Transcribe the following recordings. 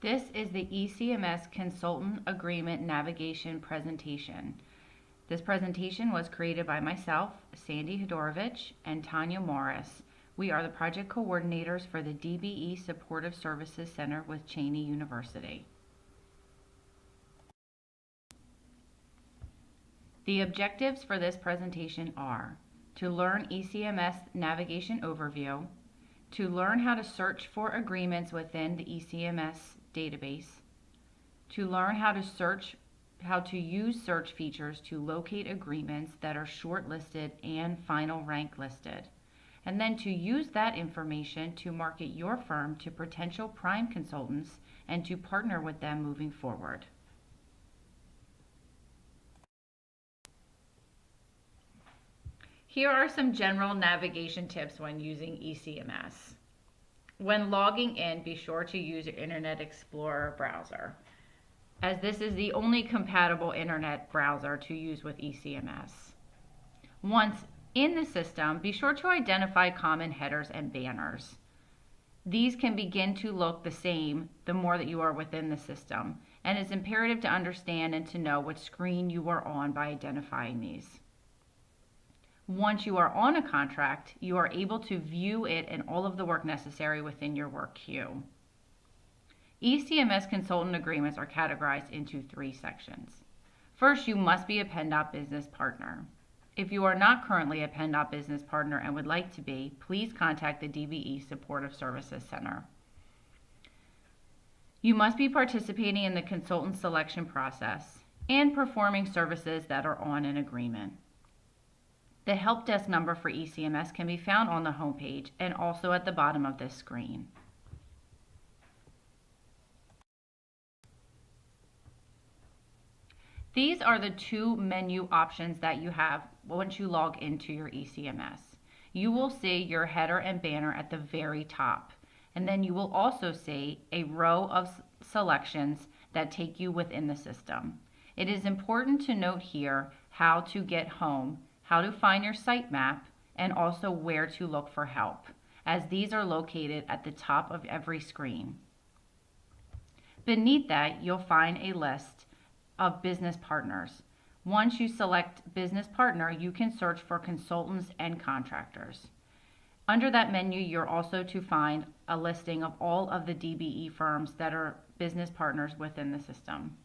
This is the ECMS Consultant Agreement Navigation presentation. This presentation was created by myself, Sandy Hodorovich, and Tanya Morris. We are the project coordinators for the DBE Supportive Services Center with Cheyney University. The objectives for this presentation are to learn ECMS navigation overview, to learn how to search for agreements within the ECMS database, to learn how to use search features to locate agreements that are shortlisted and final rank listed, and then to use that information to market your firm to potential prime consultants and to partner with them moving forward. Here are some general navigation tips when using ECMS. When logging in, be sure to use your Internet Explorer browser, as this is the only compatible internet browser to use with ECMS. Once in the system, be sure to identify common headers and banners. These can begin to look the same the more that you are within the system, and it's imperative to understand and to know what screen you are on by identifying these. Once you are on a contract, you are able to view it and all of the work necessary within your work queue. ECMS consultant agreements are categorized into 3 sections. First, you must be a PennDOT business partner. If you are not currently a PennDOT business partner and would like to be, please contact the DBE Supportive Services Center. You must be participating in the consultant selection process and performing services that are on an agreement. The help desk number for ECMS can be found on the homepage and also at the bottom of this screen. These are the 2 menu options that you have once you log into your ECMS. You will see your header and banner at the very top, and then you will also see a row of selections that take you within the system. It is important to note here how to get home, how to find your site map, and also where to look for help, as these are located at the top of every screen. Beneath that, you'll find a list of business partners. Once you select business partner, you can search for consultants and contractors. Under that menu, you're also to find a listing of all of the DBE firms that are business partners within the system.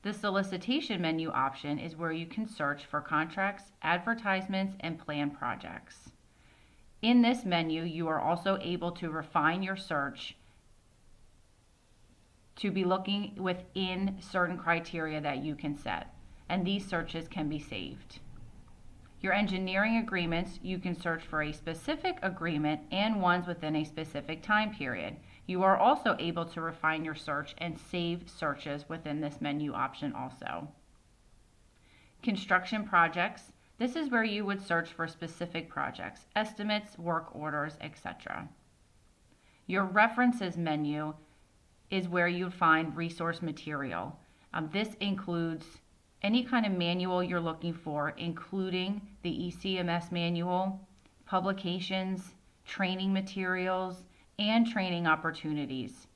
The solicitation menu option is where you can search for contracts, advertisements, and planned projects. In this menu, you are also able to refine your search to be looking within certain criteria that you can set, and these searches can be saved. Your engineering agreements, you can search for a specific agreement and ones within a specific time period. You are also able to refine your search and save searches within this menu option also. Construction projects, this is where you would search for specific projects, estimates, work orders, etc. Your references menu is where you find resource material. This includes any kind of manual you're looking for, including the ECMS manual, publications, training materials, and training opportunities.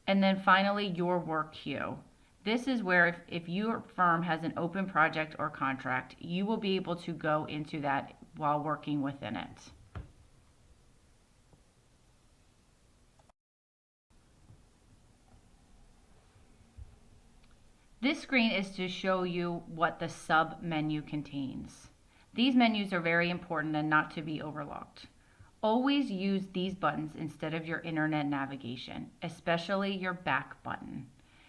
And then finally, your work queue. This is where if your firm has an open project or contract, you will be able to go into that while working within it. This screen is to show you what the sub-menu contains. These menus are very important and not to be overlooked. Always use these buttons instead of your internet navigation, especially your back button,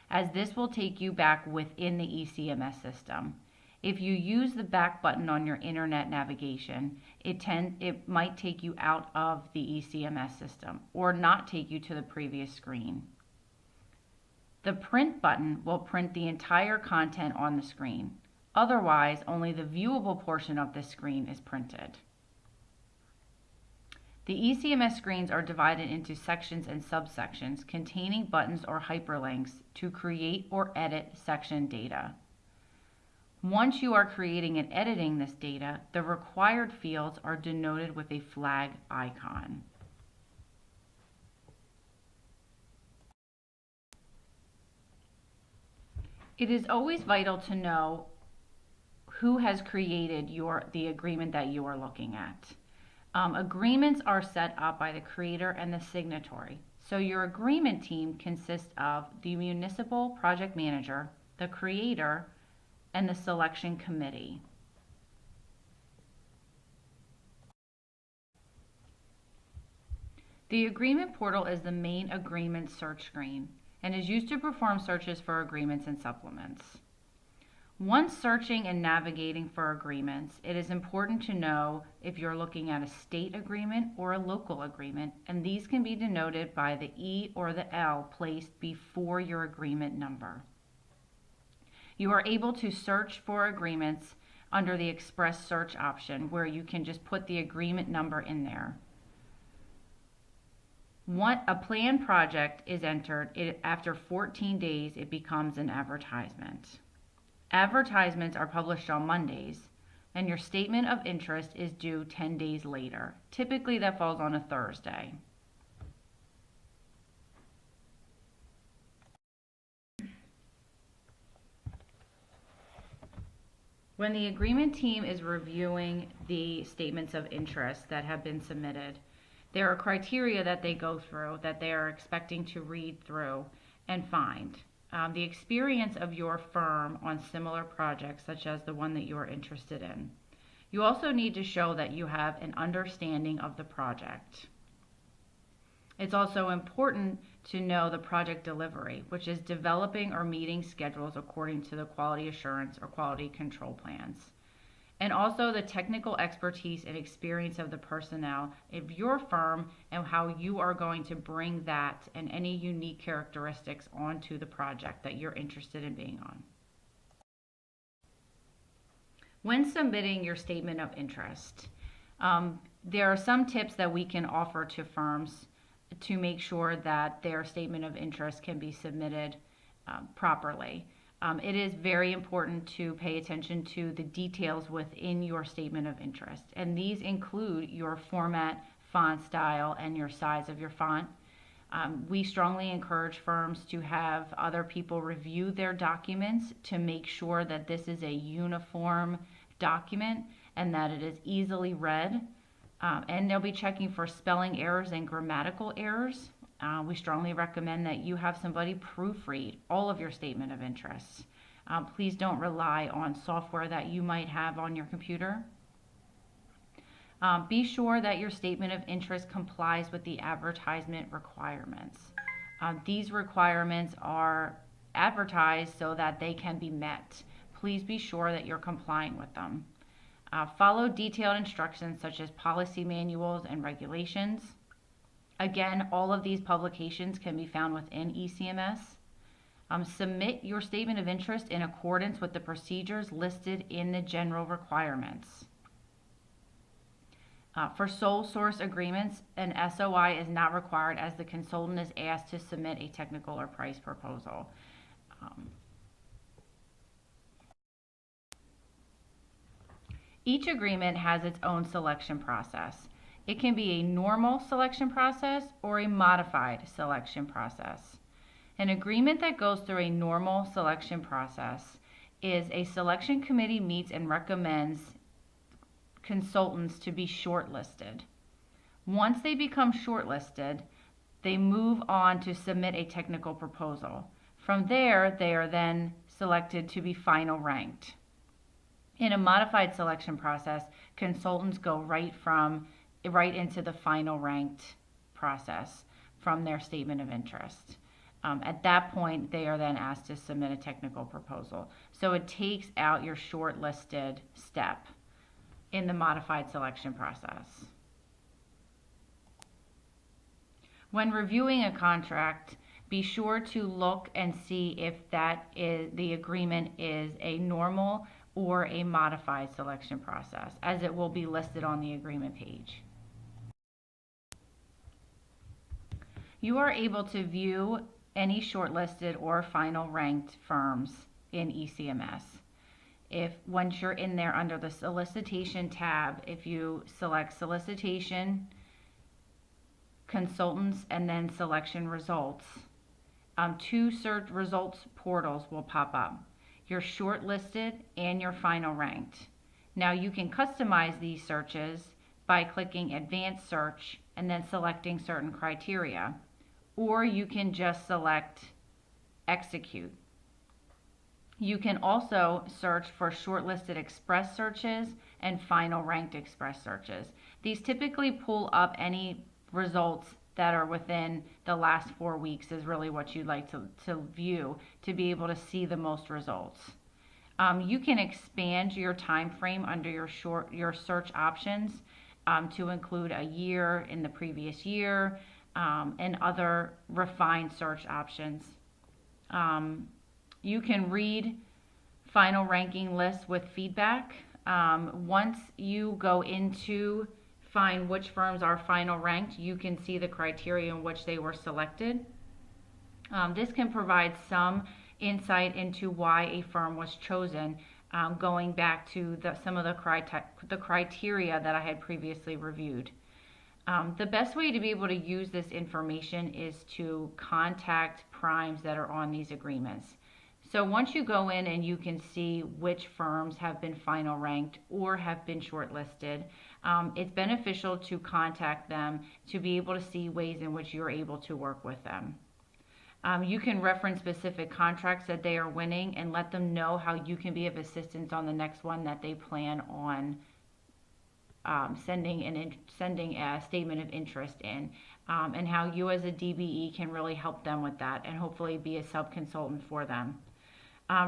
as this will take you back within the ECMS system. If you use the back button on your internet navigation, it might take you out of the ECMS system or not take you to the previous screen. The print button will print the entire content on the screen. Otherwise, only the viewable portion of the screen is printed. The ECMS screens are divided into sections and subsections containing buttons or hyperlinks to create or edit section data. Once you are creating and editing this data, the required fields are denoted with a flag icon. It is always vital to know who has created the agreement that you are looking at. Agreements are set up by the creator and the signatory. So your agreement team consists of the municipal project manager, the creator, and the selection committee. The agreement portal is the main agreement search screen and is used to perform searches for agreements and supplements. Once searching and navigating for agreements, it is important to know if you're looking at a state agreement or a local agreement, and these can be denoted by the E or the L placed before your agreement number. You are able to search for agreements under the Express Search option, where you can just put the agreement number in there. Once a planned project is entered, after 14 days, it becomes an advertisement. Advertisements are published on Mondays, and your statement of interest is due 10 days later. Typically, that falls on a Thursday. When the agreement team is reviewing the statements of interest that have been submitted, there are criteria that they go through that they are expecting to read through and find. The experience of your firm on similar projects, such as the one that you are interested in. You also need to show that you have an understanding of the project. It's also important to know the project delivery, which is developing or meeting schedules according to the quality assurance or quality control plans. And also the technical expertise and experience of the personnel of your firm and how you are going to bring that and any unique characteristics onto the project that you're interested in being on. When submitting your statement of interest, there are some tips that we can offer to firms to make sure that their statement of interest can be submitted properly. It is very important to pay attention to the details within your statement of interest, and these include your format, font style, and your size of your font. We strongly encourage firms to have other people review their documents to make sure that this is a uniform document and that it is easily read. And they'll be checking for spelling errors and grammatical errors. We strongly recommend that you have somebody proofread all of your statement of interests. Please don't rely on software that you might have on your computer. Be sure that your statement of interest complies with the advertisement requirements. These requirements are advertised so that they can be met. Please be sure that you're complying with them. Follow detailed instructions such as policy manuals and regulations. Again, all of these publications can be found within ECMS. Submit your statement of interest in accordance with the procedures listed in the general requirements. For sole source agreements, an SOI is not required as the consultant is asked to submit a technical or price proposal. Each agreement has its own selection process. It can be a normal selection process or a modified selection process. An agreement that goes through a normal selection process is a selection committee meets and recommends consultants to be shortlisted. Once they become shortlisted, they move on to submit a technical proposal. From there, they are then selected to be final ranked. In a modified selection process, consultants go right into the final ranked process from their statement of interest. At that point, they are then asked to submit a technical proposal. So it takes out your shortlisted step in the modified selection process. When reviewing a contract, be sure to look and see if the agreement is a normal or a modified selection process, as it will be listed on the agreement page. You are able to view any shortlisted or final ranked firms in ECMS. Once you're in there under the solicitation tab, if you select solicitation, consultants, and then selection results, two search results portals will pop up. your shortlisted, and your final ranked. Now you can customize these searches by clicking advanced search and then selecting certain criteria, or you can just select execute. You can also search for shortlisted express searches and final ranked express searches. These typically pull up any results that are within the last 4 weeks is really what you'd like to view to be able to see the most results. You can expand your time frame under your search options to include a year in the previous year and other refined search options. You can read final ranking lists with feedback. Once you go into find which firms are final ranked, you can see the criteria in which they were selected. This can provide some insight into why a firm was chosen, going back to some of the criteria that I had previously reviewed. The best way to be able to use this information is to contact primes that are on these agreements. So once you go in and you can see which firms have been final ranked or have been shortlisted, it's beneficial to contact them to be able to see ways in which you're able to work with them. You can reference specific contracts that they are winning and let them know how you can be of assistance on the next one that they plan on sending a statement of interest in, and how you as a DBE can really help them with that and hopefully be a sub-consultant for them.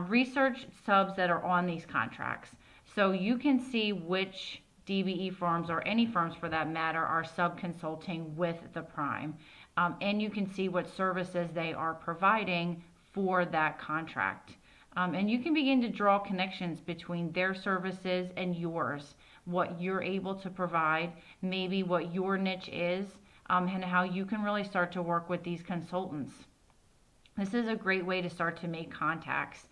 Research subs that are on these contracts. So you can see which DBE firms, or any firms for that matter, are sub-consulting with the prime. And you can see what services they are providing for that contract. And you can begin to draw connections between their services and yours, what you're able to provide, maybe what your niche is, and how you can really start to work with these consultants. This is a great way to start to make contacts,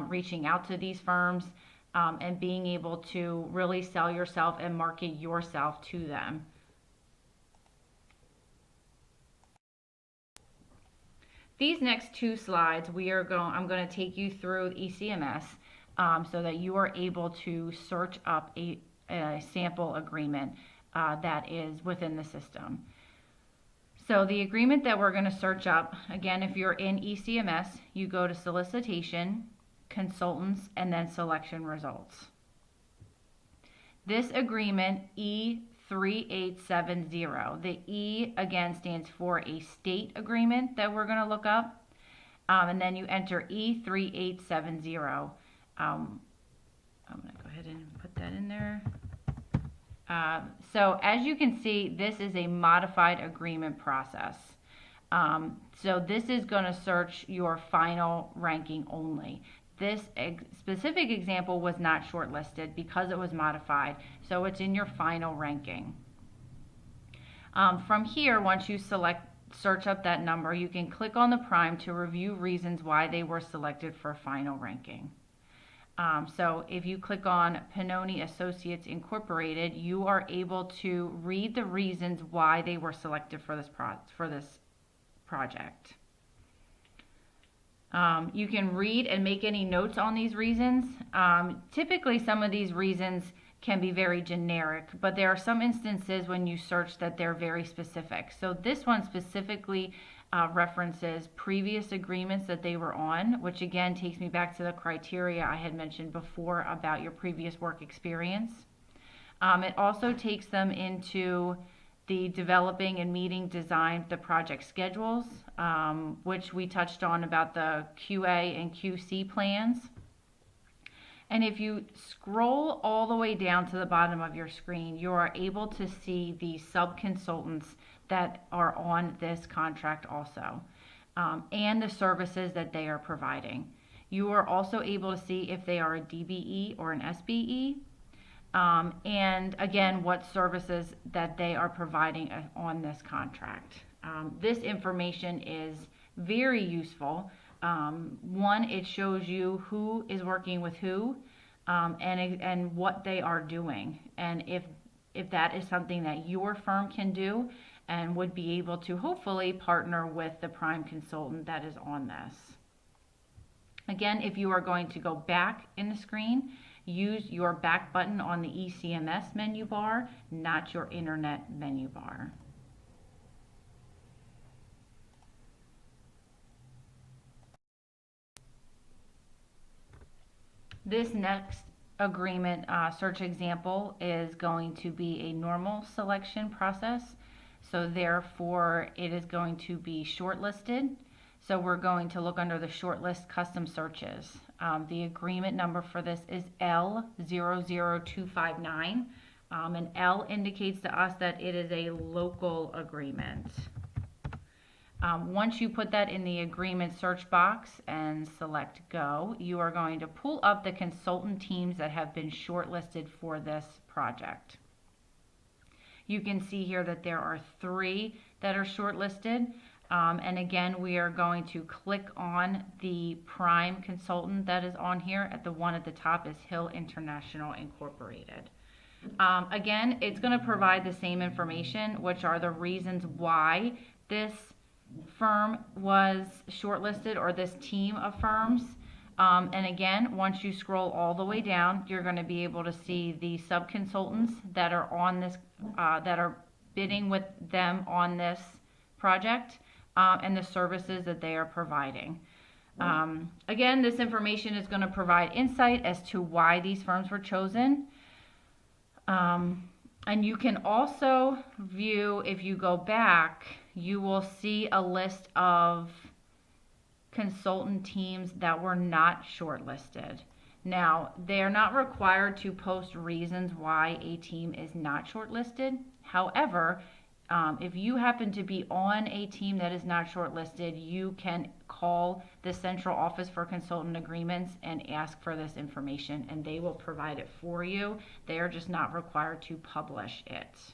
reaching out to these firms, and being able to really sell yourself and market yourself to them. These next 2 slides, I'm going to take you through ECMS so that you are able to search up a sample agreement that is within the system. So the agreement that we're going to search up, again, if you're in ECMS, you go to solicitation, consultants, and then selection results. This agreement, E3870, the E again stands for a state agreement that we're going to look up, and then you enter E3870. I'm going to go ahead and put that in there. So as you can see, this is a modified agreement process. So this is going to search your final ranking only. This specific example was not shortlisted because it was modified, so it's in your final ranking. From here, once you search up that number, you can click on the prime to review reasons why they were selected for final ranking. So if you click on Pennoni Associates Incorporated, you are able to read the reasons why they were selected for this project. You can read and make any notes on these reasons. Typically, some of these reasons can be very generic, but there are some instances when you search that they're very specific. So this one specifically references previous agreements that they were on, which again takes me back to the criteria I had mentioned before about your previous work experience. It also takes them into the developing and meeting design the project schedules, which we touched on about the QA and QC plans. And if you scroll all the way down to the bottom of your screen, you are able to see the sub-consultants that are on this contract also, and the services that they are providing. You are also able to see if they are a DBE or an SBE, and again, what services that they are providing on this contract. This information is very useful. One, it shows you who is working with who, and what they are doing, and if that is something that your firm can do and would be able to hopefully partner with the prime consultant that is on this. Again, if you are going to go back in the screen, use your back button on the ECMS menu bar, not your internet menu bar. This next agreement search example is going to be a normal selection process. So therefore, it is going to be shortlisted. So we're going to look under the shortlist custom searches. The agreement number for this is L00259. And L indicates to us that it is a local agreement. Once you put that in the agreement search box and select go, you are going to pull up the consultant teams that have been shortlisted for this project. You can see here that there are 3 that are shortlisted. And again, we are going to click on the prime consultant that is on here. The one at the top is Hill International Incorporated. Again, it's going to provide the same information, which are the reasons why this firm was shortlisted, or this team of firms. And again, once you scroll all the way down, you're going to be able to see the sub-consultants that are on this, that are bidding with them on this project, and the services that they are providing. Again, this information is going to provide insight as to why these firms were chosen. And you can also view, if you go back, you will see a list of consultant teams that were not shortlisted. Now, they're not required to post reasons why a team is not shortlisted. However, if you happen to be on a team that is not shortlisted, you can call the Central Office for Consultant Agreements and ask for this information, and they will provide it for you. They are just not required to publish it.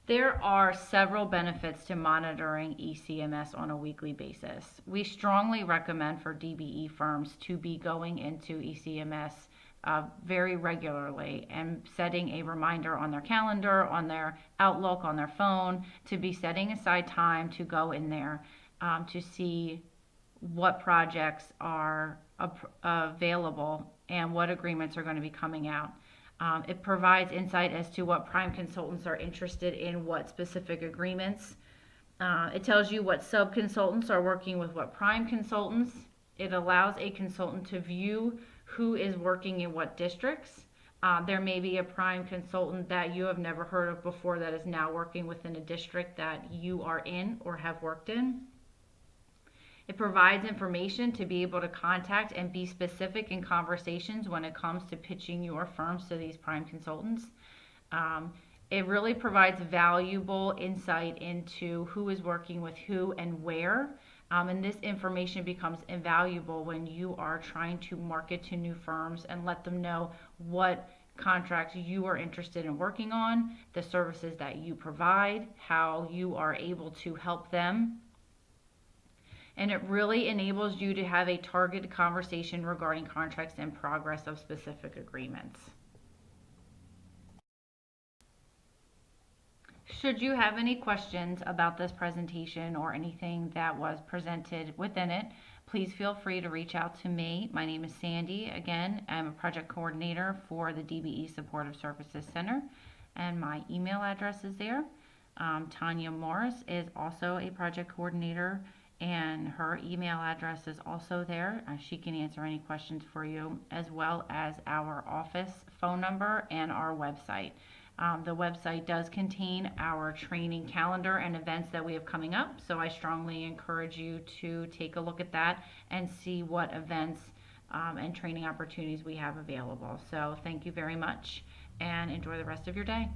There are several benefits to monitoring ECMS on a weekly basis. We strongly recommend for DBE firms to be going into ECMS very regularly and setting a reminder on their calendar, on their Outlook, on their phone, to be setting aside time to go in there to see what projects are available and what agreements are going to be coming out. It provides insight as to what prime consultants are interested in, what specific agreements. It tells you what sub-consultants are working with what prime consultants. It allows a consultant to view who is working in what districts. There may be a prime consultant that you have never heard of before that is now working within a district that you are in or have worked in. It provides information to be able to contact and be specific in conversations when it comes to pitching your firms to these prime consultants. It really provides valuable insight into who is working with who and where. And this information becomes invaluable when you are trying to market to new firms and let them know what contracts you are interested in working on, the services that you provide, how you are able to help them. And it really enables you to have a targeted conversation regarding contracts and progress of specific agreements. Should you have any questions about this presentation or anything that was presented within it, please feel free to reach out to me. My name is Sandy. Again, I'm a project coordinator for the DBE Supportive Services Center, and my email address is there. Tanya Morris is also a project coordinator, and her email address is also there. She can answer any questions for you, as well as our office phone number and our website. The website does contain our training calendar and events that we have coming up, so I strongly encourage you to take a look at that and see what events and training opportunities we have available. So thank you very much, and enjoy the rest of your day.